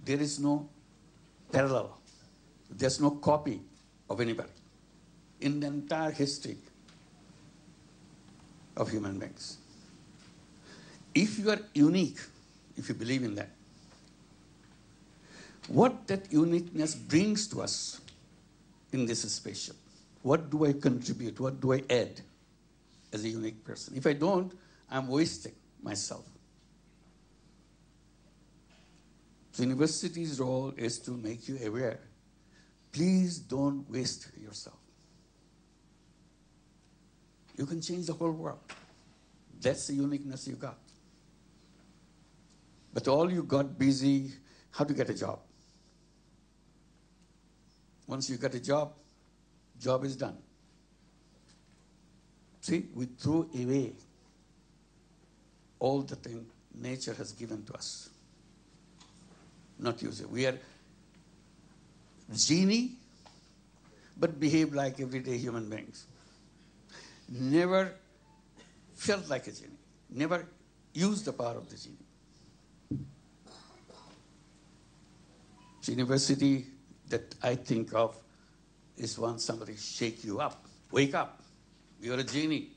There is no parallel. There's no copy of anybody in the entire history of human beings. If you are unique, if you believe in that, what that uniqueness brings to us in this spaceship, what do I contribute, what do I add as a unique person? If I don't, I'm wasting myself. So university's role is to make you aware. Please don't waste yourself. You can change the whole world. That's the uniqueness you got. But all you got busy, how to get a job. Once you get a job is done. See, we throw away all the thing nature has given to us. Not use it. We are genie, but behave like everyday human beings. Never felt like a genie. Never used the power of the genie. So university that I think of is when somebody shake you up. Wake up. You're a genie.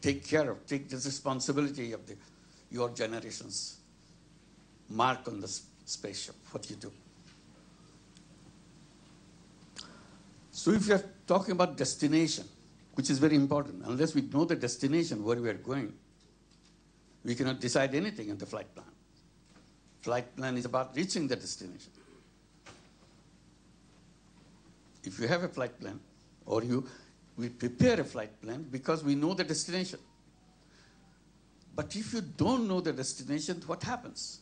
Take the responsibility of your generation's mark on the spaceship, what you do. So if you're talking about destination, which is very important, unless we know the destination, where we are going, we cannot decide anything in the flight plan. Flight plan is about reaching the destination. If you have a flight plan, or we prepare a flight plan because we know the destination. But if you don't know the destination, what happens?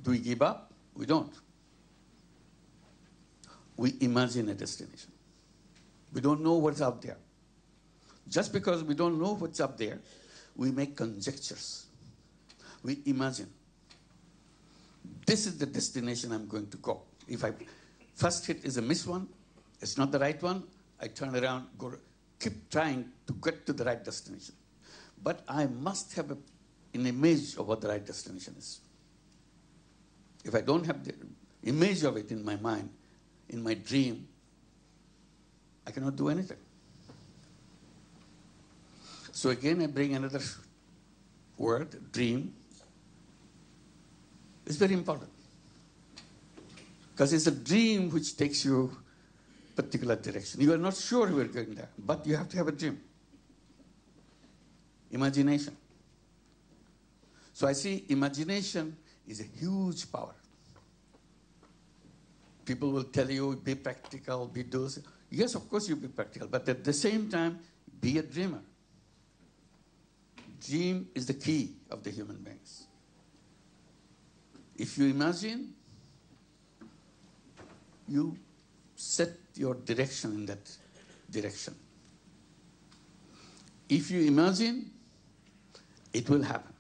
Do we give up? We don't. We imagine a destination. We don't know what's out there. Just because we don't know what's up there, we make conjectures. We imagine. This is the destination I'm going to go. If I first hit is a miss one, it's not the right one, I turn around, keep trying to get to the right destination. But I must have an image of what the right destination is. If I don't have the image of it in my mind, in my dream, I cannot do anything. So again, I bring another word, dream. It's very important. Because it's a dream which takes you a particular direction. You are not sure you are going there, but you have to have a dream. Imagination. So I see imagination is a huge power. People will tell you, be practical, be those. Yes, of course you be practical, but at the same time, be a dreamer. Dream is the key of the human beings. If you imagine, you set your direction in that direction. If you imagine, it will happen.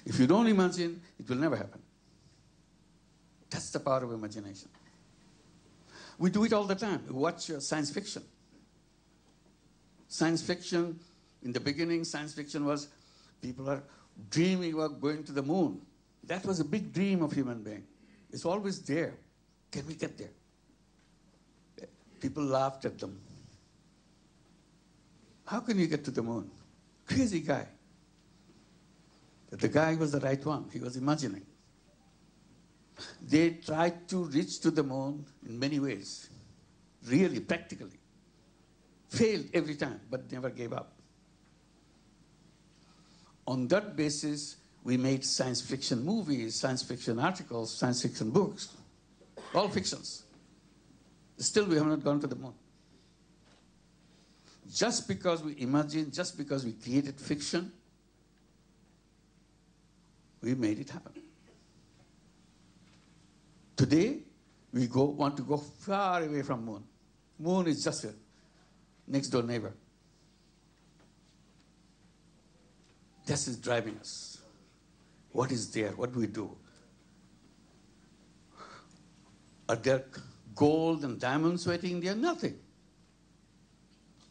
If you don't imagine, it will never happen. That's the power of imagination. We do it all the time. We watch science fiction. Science fiction, in the beginning, science fiction was people are dreaming about going to the moon. That was a big dream of human being. It's always there. Can we get there? People laughed at them. How can you get to the moon? Crazy guy. But the guy was the right one. He was imagining. They tried to reach to the moon in many ways. Really, practically. Failed every time, but never gave up. On that basis, we made science fiction movies, science fiction articles, science fiction books. All fictions. Still, we have not gone to the moon. Just because we imagine, just because we created fiction, we made it happen. Today, we want to go far away from moon. Moon is just a next door neighbor. This is driving us. What is there? What do we do? Are there gold and diamonds waiting there? Nothing.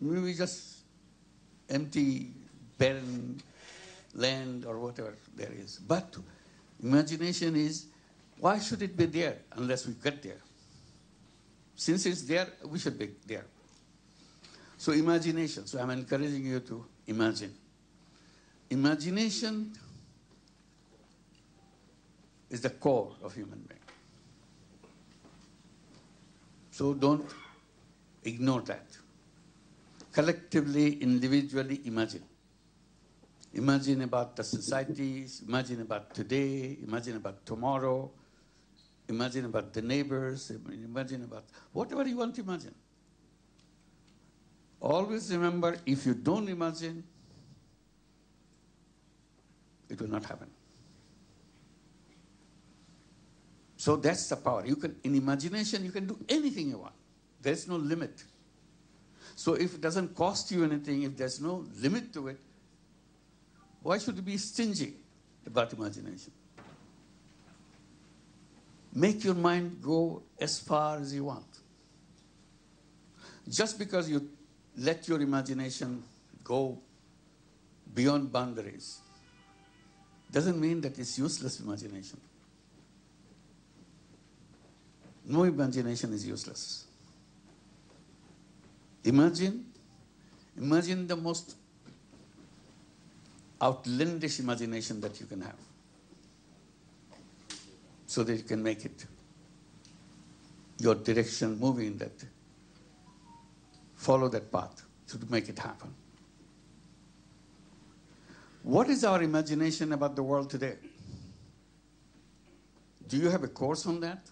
Maybe just empty, barren land or whatever there is. But imagination is, why should it be there unless we get there? Since it's there, we should be there. So imagination. So I'm encouraging you to imagine. Imagination is the core of human being. So don't ignore that. Collectively, individually, imagine. Imagine about the societies, imagine about today, imagine about tomorrow, imagine about the neighbors, imagine about whatever you want to imagine. Always remember, if you don't imagine, it will not happen. So that's the power. You can, in imagination, you can do anything you want. There's no limit. So if it doesn't cost you anything, if there's no limit to it, why should you be stingy about imagination? Make your mind go as far as you want. Just because you let your imagination go beyond boundaries doesn't mean that it's useless imagination. No imagination is useless. Imagine the most outlandish imagination that you can have, so that you can make it your direction, moving in that, follow that path to make it happen. What is our imagination about the world today? Do you have a course on that?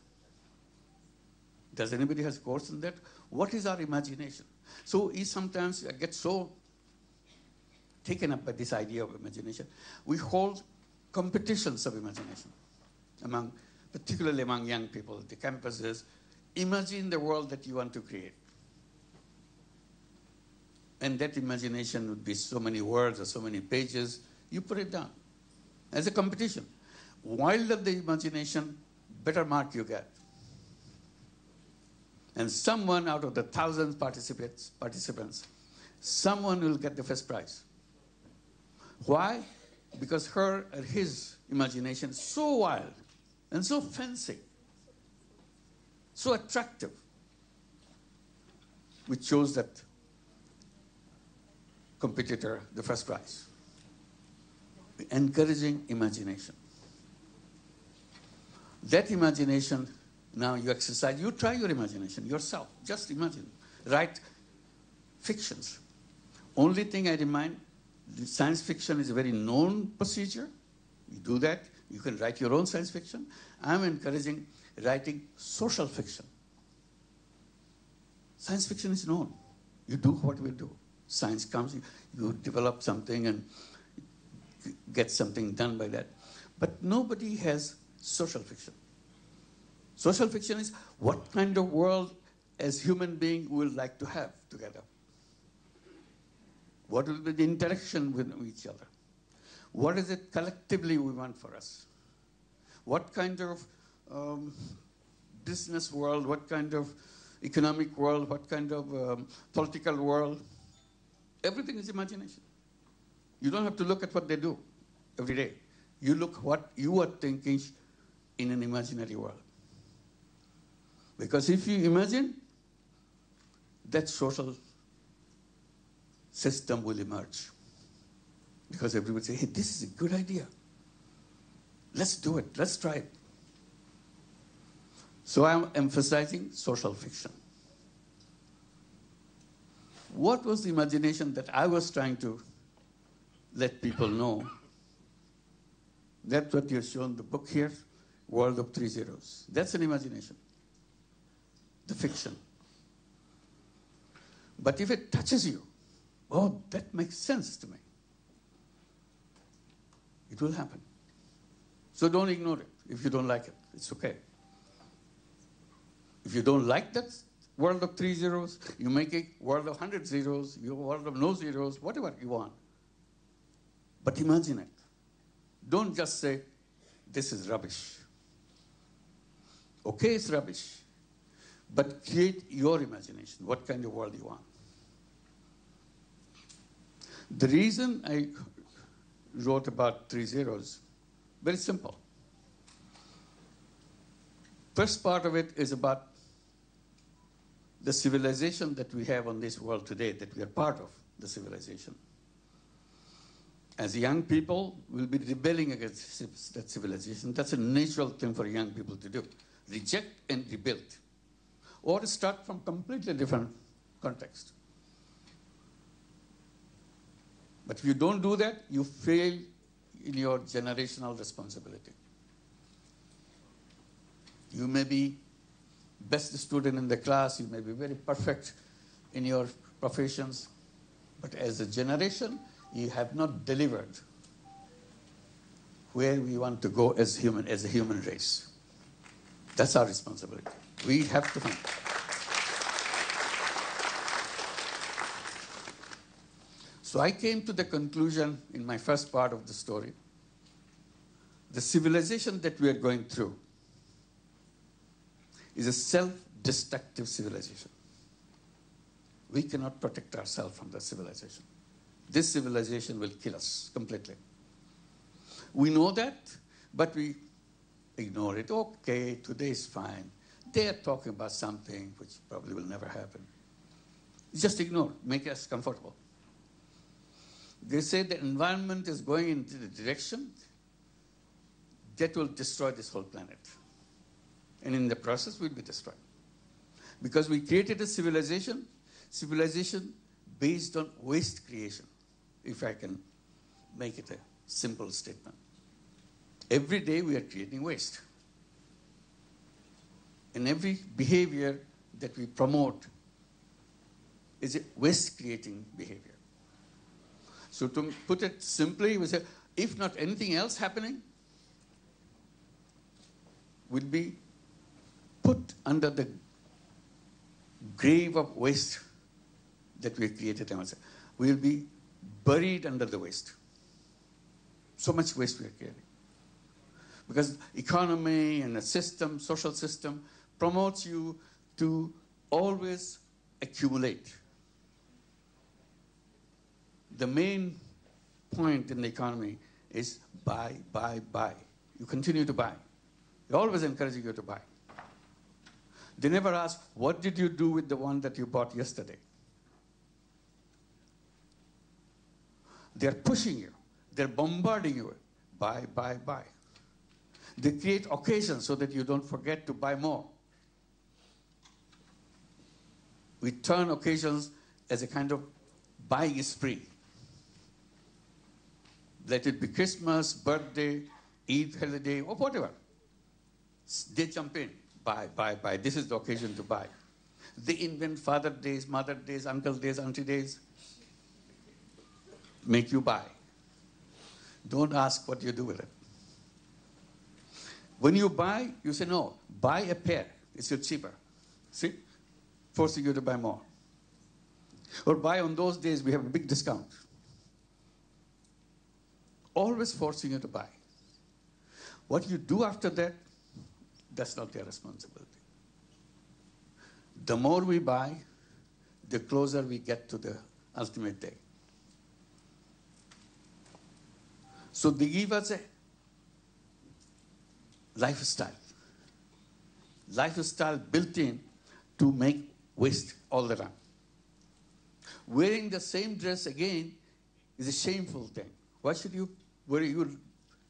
Does anybody have a course on that? What is our imagination? So sometimes I get so taken up by this idea of imagination. We hold competitions of imagination, particularly among young people, the campuses. Imagine the world that you want to create. And that imagination would be so many words or so many pages. You put it down as a competition. Wilder the imagination, better mark you get. And someone out of the thousands participants, someone will get the first prize. Why? Because her or his imagination is so wild and so fancy, so attractive, which chose that competitor the first prize. Encouraging imagination. That imagination, now you exercise, you try your imagination yourself. Just imagine. Write fictions. Only thing I remind, science fiction is a very known procedure. You do that. You can write your own science fiction. I'm encouraging writing social fiction. Science fiction is known. You do what we do. Science comes, you develop something and get something done by that. But nobody has social fiction. Social fiction is what kind of world as human beings we would like to have together. What will be the interaction with each other? What is it collectively we want for us? What kind of business world, what kind of economic world, what kind of political world? Everything is imagination. You don't have to look at what they do every day. You look what you are thinking in an imaginary world. Because if you imagine, that social system will emerge. Because everybody say, hey, this is a good idea. Let's do it. Let's try it. So I'm emphasizing social fiction. What was the imagination that I was trying to let people know? That's what you've shown the book here, World of Three Zeros. That's an imagination, the fiction. But if it touches you, oh, that makes sense to me. It will happen. So don't ignore it if you don't like it. It's okay. If you don't like that world of 3 zeros, you make a world of 100 zeros, your world of no zeros, whatever you want. But imagine it. Don't just say, this is rubbish. Okay, it's rubbish. But create your imagination, what kind of world you want. The reason I wrote about 3 zeros. Very simple. First part of it is about the civilization that we have on this world today, that we are part of the civilization. As young people, we'll be rebelling against that civilization. That's a natural thing for young people to do. Reject and rebuild. Or start from completely different context. But if you don't do that, you fail in your generational responsibility. You may be best student in the class, you may be very perfect in your professions, but as a generation, you have not delivered where we want to go as a human race. That's our responsibility. We have to find. So I came to the conclusion in my first part of the story, the civilization that we are going through is a self-destructive civilization. We cannot protect ourselves from that civilization. This civilization will kill us completely. We know that, but we ignore it. Okay, today is fine. They are talking about something which probably will never happen. Just ignore, make us comfortable. They say the environment is going into the direction that will destroy this whole planet. And in the process, we'll be destroyed. Because we created a civilization based on waste creation, if I can make it a simple statement. Every day we are creating waste. And every behavior that we promote is a waste-creating behavior. So to put it simply, we say, if not anything else happening, we'll be put under the grave of waste that we created. We'll be buried under the waste. So much waste we are creating. Because economy and the system, social system, promotes you to always accumulate. The main point in the economy is buy, buy, buy. You continue to buy. They're always encouraging you to buy. They never ask, what did you do with the one that you bought yesterday? They're pushing you. They're bombarding you. Buy, buy, buy. They create occasions so that you don't forget to buy more. We turn occasions as a kind of buying spree. Let it be Christmas, birthday, Eid holiday, or whatever. They jump in. Buy, buy, buy. This is the occasion to buy. They invent Father Days, Mother Days, Uncle Days, Auntie Days. Make you buy. Don't ask what you do with it. When you buy, you say, no, buy a pair. It's cheaper. See? Forcing you to buy more. Or buy on those days, we have a big discount. Always forcing you to buy. What you do after that, that's not their responsibility. The more we buy, the closer we get to the ultimate day. So they give us a lifestyle. Lifestyle built in to make waste all the time. Wearing the same dress again is a shameful thing. Why should you wear it?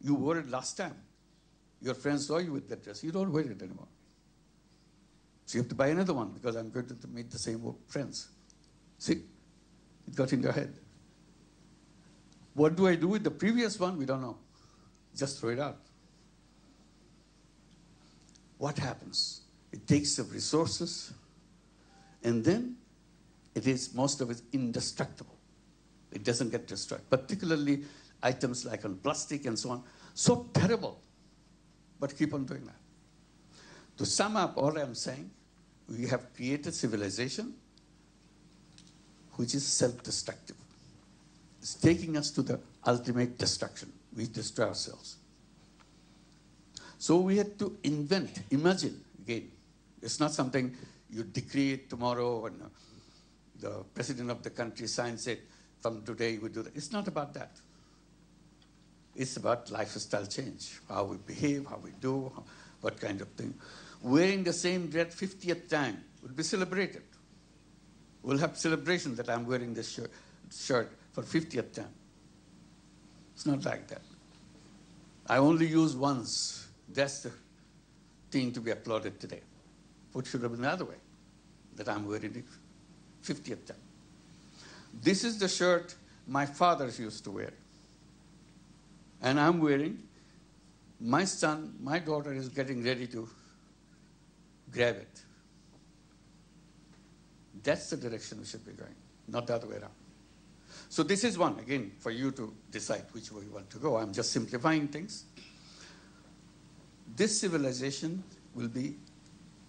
You wore it last time. Your friends saw you with that dress. You don't wear it anymore. So you have to buy another one because I'm going to meet the same friends. See? It got in your head. What do I do with the previous one? We don't know. Just throw it out. What happens? It takes the resources, and then most of it is indestructible. It doesn't get destroyed. Particularly items like on plastic and so on. So terrible. But keep on doing that. To sum up all I'm saying, we have created civilization which is self-destructive. It's taking us to the ultimate destruction. We destroy ourselves. So we had to imagine, again, it's not something you decree it tomorrow and the president of the country signs it, from today we do that. It's not about that. It's about lifestyle change, how we behave, how we do, what kind of thing. Wearing the same dress 50th time will be celebrated. We'll have celebration that I'm wearing this shirt for 50th time. It's not like that. I only use once. That's the thing to be applauded today. What should have been the other way? That I'm wearing it 50th time. This is the shirt my fathers used to wear. And I'm wearing. My son, my daughter is getting ready to grab it. That's the direction we should be going, not the other way around. So this is one, again, for you to decide which way you want to go. I'm just simplifying things. This civilization will be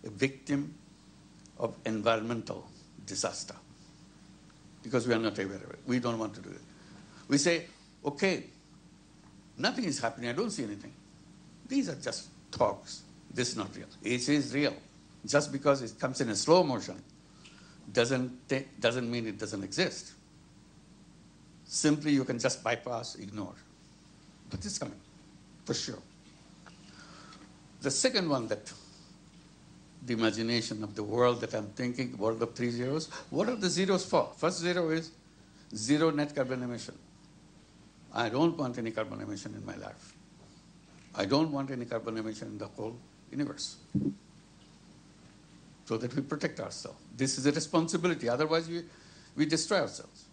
a victim of environmental disaster because we are not aware of it. We don't want to do it. We say, okay, nothing is happening. I don't see anything. These are just talks. This is not real. It is real. Just because it comes in a slow motion doesn't mean it doesn't exist. Simply you can just bypass, ignore. But it's coming, for sure. The second one, that the imagination of the world that I'm thinking, world of 3 zeros. What are the zeros for? First zero is zero net carbon emission. I don't want any carbon emission in my life. I don't want any carbon emission in the whole universe. So that we protect ourselves. This is a responsibility. Otherwise, we destroy ourselves.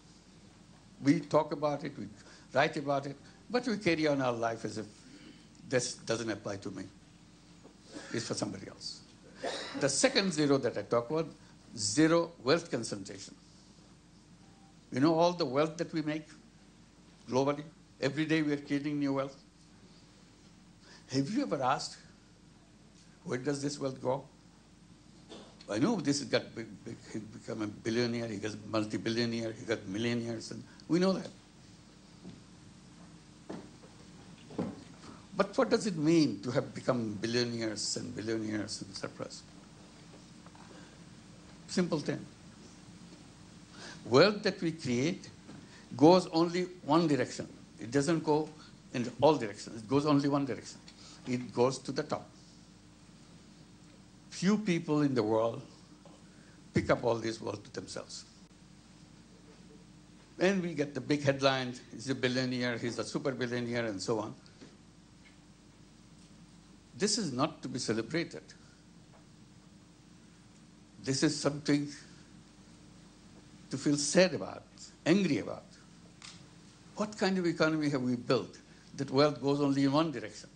We talk about it, we write about it, but we carry on our life as if this doesn't apply to me. It's for somebody else. The second zero that I talk about, zero wealth concentration. You know all the wealth that we make globally? Every day we are creating new wealth. Have you ever asked, where does this wealth go? I know this has got big, he become a billionaire, he got multi-billionaire, he got millionaires, and we know that. But what does it mean to have become billionaires and surplus? Simple thing. Wealth that we create goes only one direction. It doesn't go in all directions. It goes only one direction. It goes to the top. Few people in the world pick up all this wealth to themselves. And we get the big headlines, he's a billionaire, he's a super billionaire, and so on. This is not to be celebrated. This is something to feel sad about, angry about. What kind of economy have we built that wealth goes only in one direction?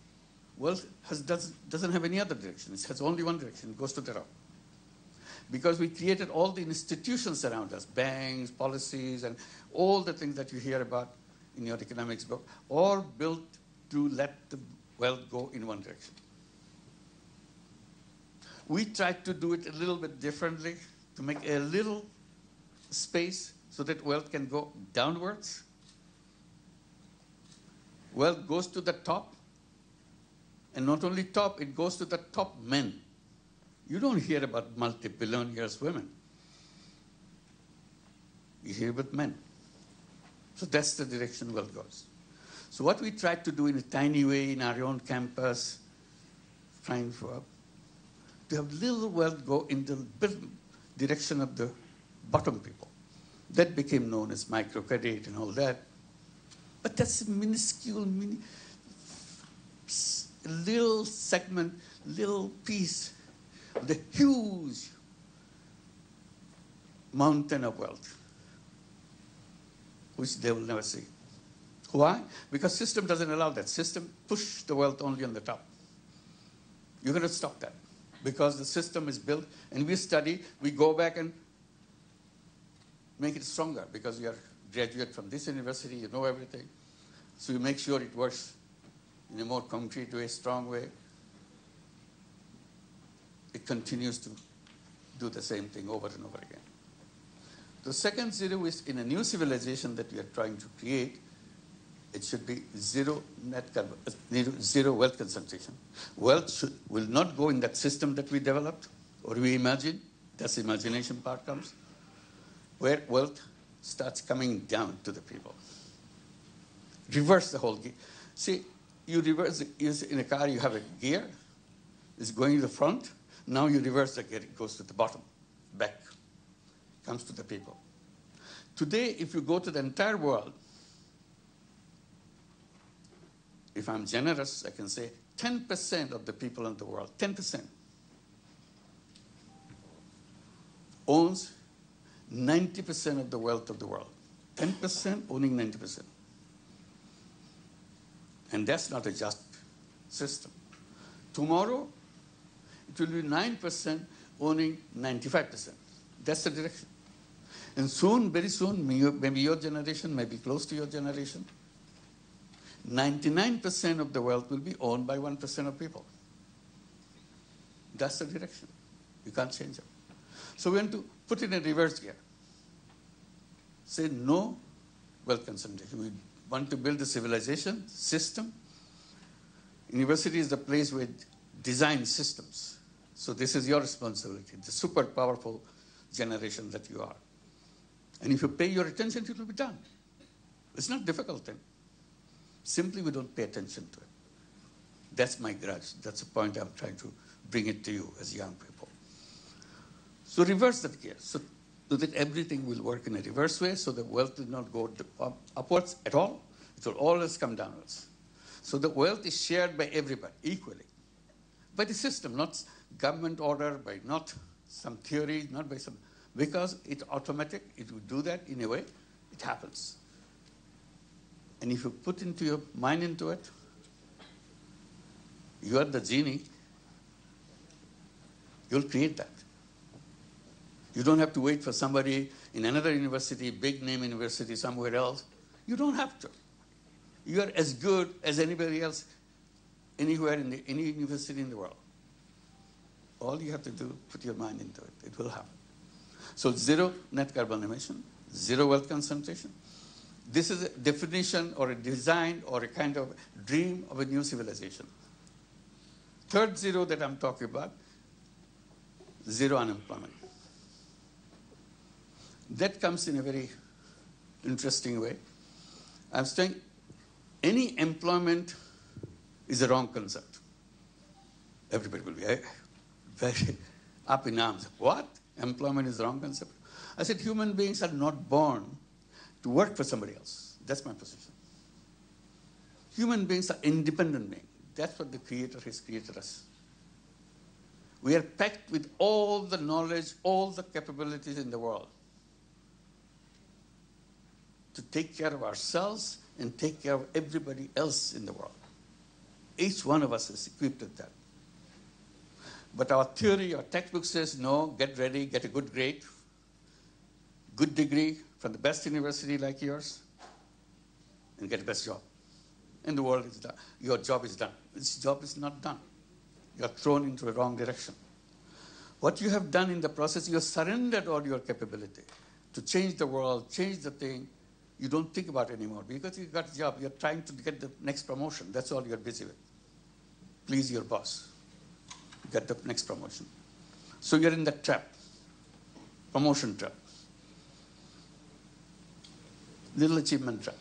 Wealth doesn't have any other direction. It has only one direction. It goes to the top. Because we created all the institutions around us, banks, policies, and all the things that you hear about in your economics book, all built to let the wealth go in one direction. We tried to do it a little bit differently, to make a little space so that wealth can go downwards. Wealth goes to the top. And not only top, it goes to the top men. You don't hear about multi-billionaires women. You hear about men. So that's the direction wealth goes. So what we tried to do in a tiny way in our own campus, trying to have little wealth go in the direction of the bottom people. That became known as microcredit and all that. But that's a minuscule, little segment, little piece of the huge mountain of wealth, which they will never see. Why? Because system doesn't allow that. System push the wealth only on the top. You're going to stop that because the system is built, and we study, we go back and make it stronger because you are graduate from this university, you know everything. So you make sure it works in a more concrete way, strong way. It continues to do the same thing over and over again. The second zero is in a new civilization that we are trying to create. It should be zero wealth concentration. Wealth will not go in that system that we developed or we imagine. That's the imagination part comes. Where wealth starts coming down to the people. Reverse the whole game. See, you reverse, in a car you have a gear, it's going to the front, now you reverse the gear, it goes to the bottom, back, comes to the people. Today, if you go to the entire world, if I'm generous, I can say 10% of the people in the world, 10%, owns 90% of the wealth of the world. 10% owning 90%. And that's not a just system. Tomorrow, it will be 9% owning 95%. That's the direction. And soon, very soon, maybe your generation, maybe close to your generation, 99% of the wealth will be owned by 1% of people. That's the direction. You can't change it. So we want to put it in reverse gear. Say no wealth concentration. We want to build a civilization system. University is the place where design systems. So this is your responsibility, the super powerful generation that you are. And if you pay your attention, it will be done. It's not difficult then. Simply we don't pay attention to it. That's my grudge. That's the point I'm trying to bring it to you as young people. So reverse that gear, so that everything will work in a reverse way, so the wealth will not go upwards at all. It will always come downwards. So the wealth is shared by everybody equally. By the system, not government order, by not some theory, not by some, because it's automatic, it will do that in a way, it happens. And if you put into your mind into it, you are the genie, you'll create that. You don't have to wait for somebody in another university, big name university somewhere else. You don't have to. You are as good as anybody else anywhere in any university in the world. All you have to do, put your mind into it. It will happen. So zero net carbon emission, zero wealth concentration. This is a definition or a design or a kind of dream of a new civilization. Third zero that I'm talking about, zero unemployment. That comes in a very interesting way. I'm saying any employment is a wrong concept. Everybody will be very up in arms. What? Employment is the wrong concept? I said human beings are not born to work for somebody else. That's my position. Human beings are independent beings. That's what the Creator has created us. We are packed with all the knowledge, all the capabilities in the world to take care of ourselves and take care of everybody else in the world. Each one of us is equipped with that. But our theory, our textbook says, no, get ready, get a good grade, good degree from the best university like yours, and get the best job. And the world is done. Your job is done. This job is not done. You are thrown into a wrong direction. What you have done in the process, you have surrendered all your capability to change the world, change the thing. You don't think about it anymore because you got a job. You're trying to get the next promotion. That's all you're busy with. Please your boss. Get the next promotion. So you're in that trap, promotion trap, little achievement trap.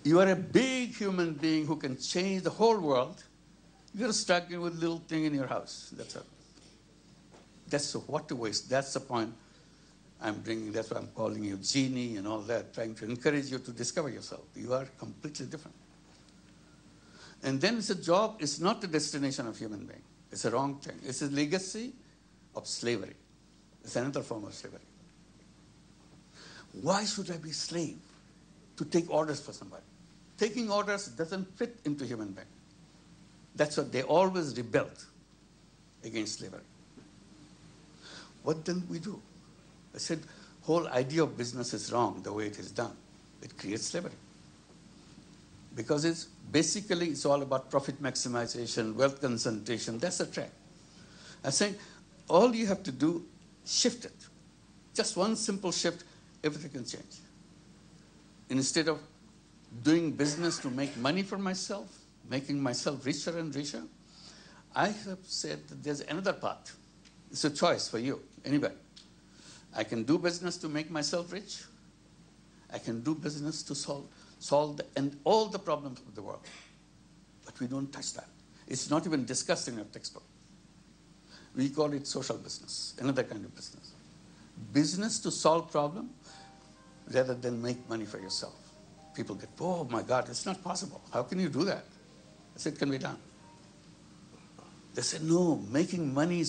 You are a big human being who can change the whole world. You're stuck with a little thing in your house. That's it. That's what a waste. That's the point I'm bringing. That's why I'm calling you genie and all that, trying to encourage you to discover yourself. You are completely different. And then it's a job. It's not the destination of human being. It's a wrong thing. It's a legacy of slavery. It's another form of slavery. Why should I be a slave to take orders for somebody? Taking orders doesn't fit into human being. That's what they always rebelled against slavery. What then we do? I said, whole idea of business is wrong the way it is done. It creates slavery. Because it's basically, it's all about profit maximization, wealth concentration. That's the track. I'm saying, all you have to do, shift it. Just one simple shift, everything can change. Instead of doing business to make money for myself, making myself richer and richer, I have said that there's another path. It's a choice for you, anybody. I can do business to make myself rich. I can do business to solve and all the problems of the world. But we don't touch that. It's not even discussed in our textbook. We call it social business, another kind of business. Business to solve problem rather than make money for yourself. People get, oh my God, it's not possible. How can you do that? I said, it can be done. They said, no, making money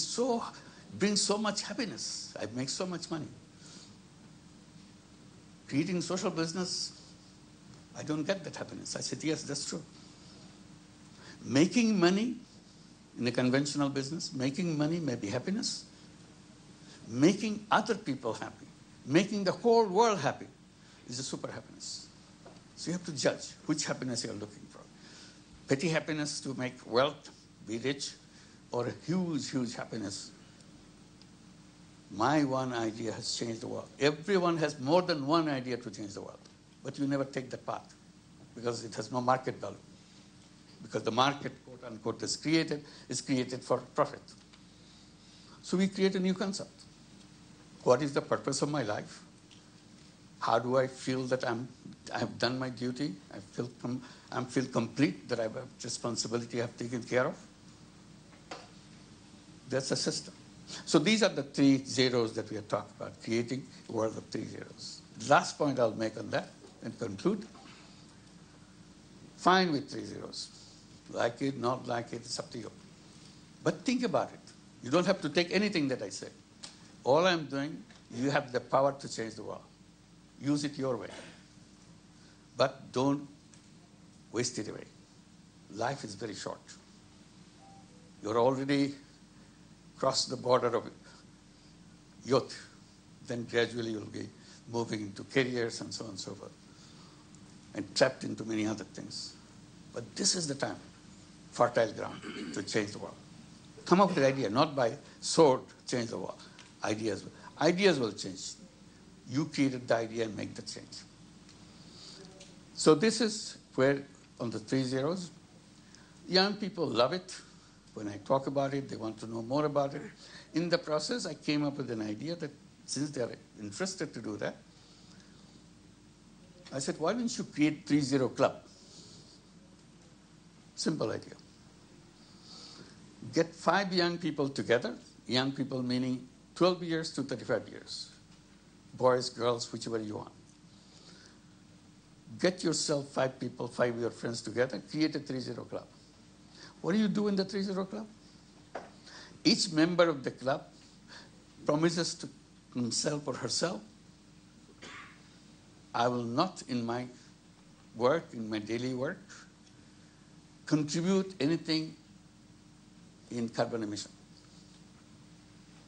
brings so much happiness. I make so much money. Creating social business, I don't get that happiness. I said, yes, that's true. Making money in a conventional business, making money may be happiness. Making other people happy, making the whole world happy is a super happiness. So you have to judge which happiness you're looking for. Petty happiness to make wealth, be rich, or a huge, huge happiness. My one idea has changed the world. Everyone has more than one idea to change the world. But you never take that path because it has no market value. Because the market, quote unquote, is created for profit. So we create a new concept. What is the purpose of my life? How do I feel that I have done my duty? I feel complete, that I have a responsibility I have taken care of. That's a system. So these are the 3 zeros that we are talking about, creating a world of 3 zeros. Last point I'll make on that and conclude. Fine with 3 zeros. Like it, not like it, it's up to you. But think about it. You don't have to take anything that I say. All I'm doing, you have the power to change the world. Use it your way. But don't waste it away. Life is very short. You're already crossed the border of youth. Then gradually you'll be moving into careers and so on and so forth. And trapped into many other things. But this is the time, fertile ground, to change the world. Come up with an idea, not by sword, change the world. Ideas will change. You created the idea and make the change. So this is where, on the 3 zeros, young people love it. When I talk about it, they want to know more about it. In the process, I came up with an idea that since they are interested to do that, I said, why don't you create 3-0 club? Simple idea. Get 5 young people together, young people meaning 12 years to 35 years. Boys, girls, whichever you want. Get yourself 5 people, 5 of your friends together, create a 3-0 club. What do you do in the 3-0 club? Each member of the club promises to himself or herself, I will not in my work, in my daily work, contribute anything in carbon emission.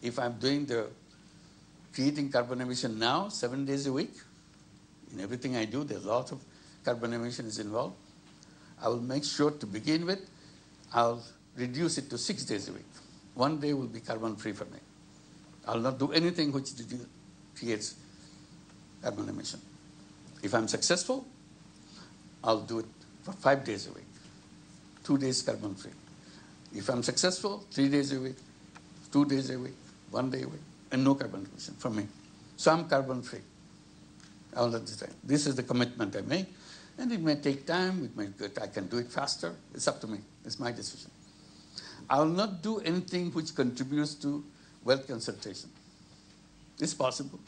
If I'm doing the creating carbon emission now, 7 days a week, in everything I do, there's a lot of carbon emissions involved. I will make sure to begin with, I'll reduce it to 6 days a week. 1 day will be carbon free for me. I'll not do anything which creates carbon emission. If I'm successful, I'll do it for 5 days a week. 2 days carbon free. If I'm successful, 3 days a week, 2 days a week, 1 day a week, and no carbon emission from me. So I'm carbon free all of the time. This is the commitment I make. And it may take time, I can do it faster. It's up to me. It's my decision. I will not do anything which contributes to wealth concentration. It's possible.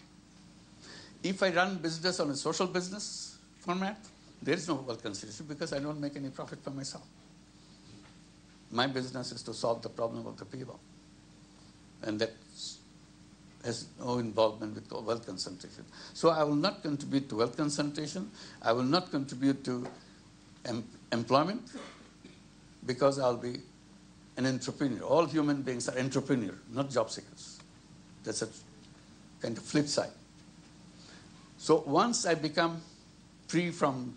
If I run business on a social business format, there is no wealth concentration because I don't make any profit for myself. My business is to solve the problem of the people. And that has no involvement with wealth concentration. So I will not contribute to wealth concentration. I will not contribute to employment because I'll be an entrepreneur. All human beings are entrepreneurs, not job seekers. That's a kind of flip side. So once I become free from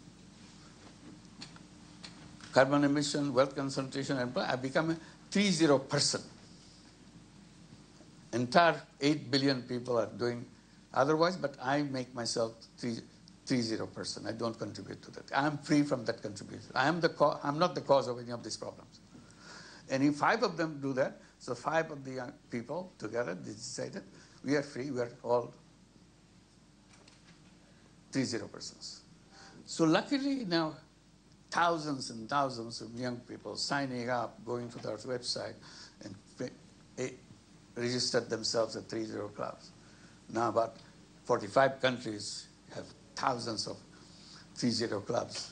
carbon emission, wealth concentration, I become a 3-0 person. Entire 8 billion people are doing otherwise, but I make myself 3-0 person. I don't contribute to that. I am free from that contribution. I'm not the cause of any of these problems. And if 5 of them do that, so 5 of the young people together decided, we are free, we are all 3-0 persons. So luckily now, thousands and thousands of young people signing up, going to their website, and registered themselves at 30 clubs. Now about 45 countries have thousands of 30 clubs.